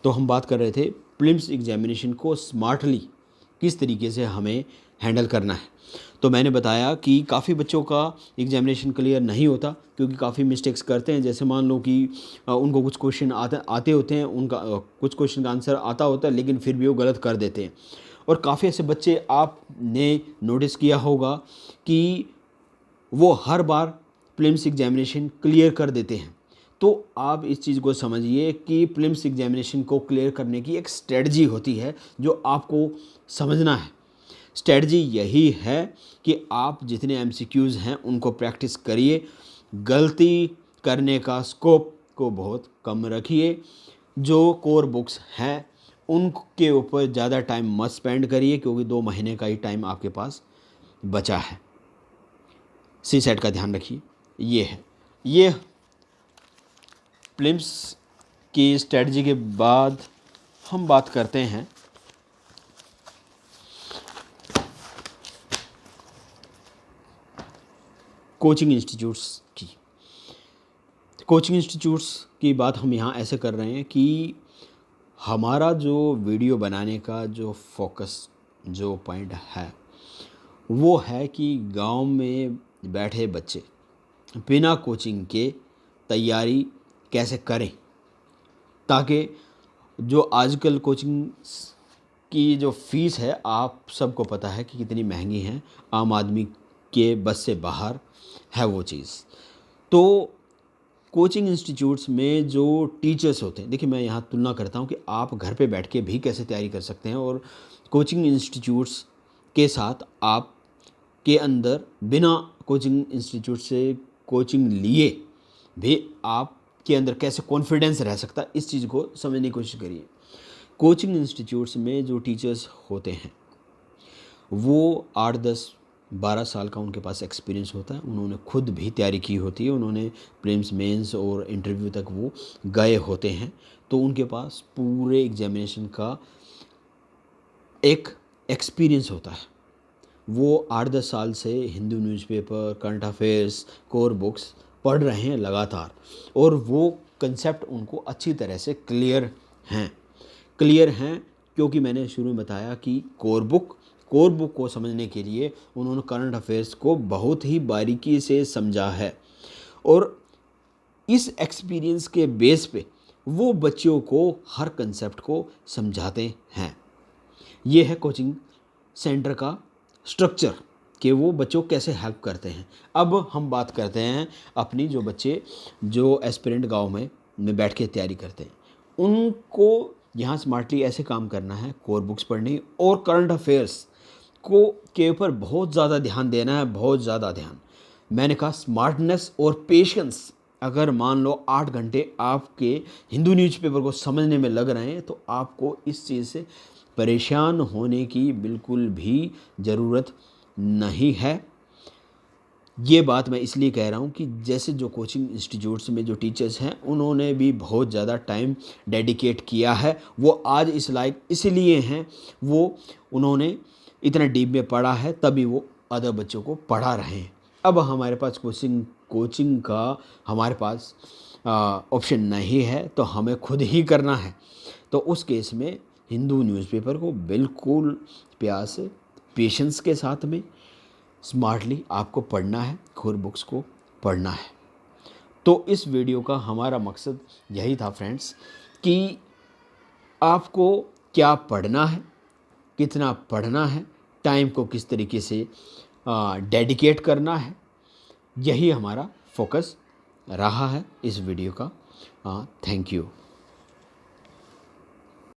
तो हम बात कर रहे थे प्रीलिम्स एग्जामिनेशन को स्मार्टली किस तरीके से हमें हैंडल करना है। तो मैंने बताया कि काफ़ी बच्चों का एग्जामिनेशन क्लियर नहीं होता क्योंकि काफ़ी मिस्टेक्स करते हैं। जैसे मान लो कि उनको कुछ क्वेश्चन आते होते हैं, उनका कुछ क्वेश्चन का आंसर आता होता है लेकिन फिर भी वो गलत कर देते हैं। और काफ़ी ऐसे बच्चे आपने नोटिस किया होगा कि वो हर बार प्रीलिम्स एग्जामिनेशन क्लियर कर देते हैं। तो आप इस चीज़ को समझिए कि प्रीलिम्स एग्जामिनेशन को क्लियर करने की एक स्ट्रेटजी होती है जो आपको समझना है। स्ट्रेटजी यही है कि आप जितने एमसीक्यूज़ हैं उनको प्रैक्टिस करिए, गलती करने का स्कोप को बहुत कम रखिए। जो कोर बुक्स हैं उनके ऊपर ज़्यादा टाइम मत स्पेंड करिए क्योंकि 2 महीने का ही टाइम आपके पास बचा है। सी सेट का ध्यान रखिए। ये प्रीलिम्स की स्ट्रेटजी के बाद हम बात करते हैं कोचिंग इंस्टीट्यूट्स की। कोचिंग इंस्टीट्यूट्स की बात हम यहाँ ऐसे कर रहे हैं कि हमारा जो वीडियो बनाने का जो फोकस जो पॉइंट है वो है कि गांव में बैठे बच्चे बिना कोचिंग के तैयारी कैसे करें, ताकि जो आजकल कोचिंग की जो फ़ीस है आप सबको पता है कि कितनी महंगी है, आम आदमी के बस से बाहर है वो चीज़। तो कोचिंग इंस्टीट्यूट्स में जो टीचर्स होते हैं, देखिए मैं यहाँ तुलना करता हूँ कि आप घर पे बैठ के भी कैसे तैयारी कर सकते हैं और कोचिंग इंस्टीट्यूट्स के साथ आप के अंदर बिना कोचिंग इंस्टीट्यूट से कोचिंग लिए भी आपके अंदर कैसे कॉन्फिडेंस रह सकता है, इस चीज़ को समझने की कोशिश करिए। कोचिंग इंस्टीट्यूट्स में जो टीचर्स होते हैं वो 8, 10, 12 साल का उनके पास एक्सपीरियंस होता है। उन्होंने खुद भी तैयारी की होती है, उन्होंने प्रीलिम्स मेंस और इंटरव्यू तक वो गए होते हैं। तो उनके पास पूरे एग्जामिनेशन का एक एक्सपीरियंस होता है। वो 8-10 साल से Hindu newspaper, current affairs, core books पढ़ रहे हैं लगातार और वो कंसेप्ट उनको अच्छी तरह से क्लियर हैं क्योंकि मैंने शुरू में बताया कि कोर बुक को समझने के लिए उन्होंने करंट अफेयर्स को बहुत ही बारीकी से समझा है और इस एक्सपीरियंस के बेस पे वो बच्चों को हर कंसेप्ट को समझाते हैं। ये है कोचिंग सेंटर का स्ट्रक्चर कि वो बच्चों को कैसे हेल्प करते हैं। अब हम बात करते हैं अपनी जो बच्चे जो एस्पिरेंट गांव में बैठ के तैयारी करते हैं, उनको यहाँ स्मार्टली ऐसे काम करना है, कोर बुक्स पढ़नी और करंट अफेयर्स को के ऊपर बहुत ज़्यादा ध्यान देना है, बहुत ज़्यादा ध्यान। मैंने कहा स्मार्टनेस और पेशेंस। अगर मान लो 8 घंटे आपके हिंदू न्यूज़पेपर को समझने में लग रहे हैं तो आपको इस चीज़ से परेशान होने की बिल्कुल भी ज़रूरत नहीं है। ये बात मैं इसलिए कह रहा हूँ कि जैसे जो कोचिंग इंस्टीट्यूट्स में जो टीचर्स हैं उन्होंने भी बहुत ज़्यादा टाइम डेडिकेट किया है। वो आज इस लायक इसलिए हैं, वो उन्होंने इतना डीप में पढ़ा है तभी वो अदर बच्चों को पढ़ा रहे हैं। अब हमारे पास कोचिंग का हमारे पास ऑप्शन नहीं है तो हमें खुद ही करना है। तो उस केस में हिंदू न्यूज़पेपर को बिल्कुल प्यार से पेशेंस के साथ में स्मार्टली आपको पढ़ना है, कोर बुक्स को पढ़ना है। तो इस वीडियो का हमारा मकसद यही था फ्रेंड्स कि आपको क्या पढ़ना है, कितना पढ़ना है, टाइम को किस तरीके से डेडिकेट करना है, यही हमारा फोकस रहा है इस वीडियो का। Thank you.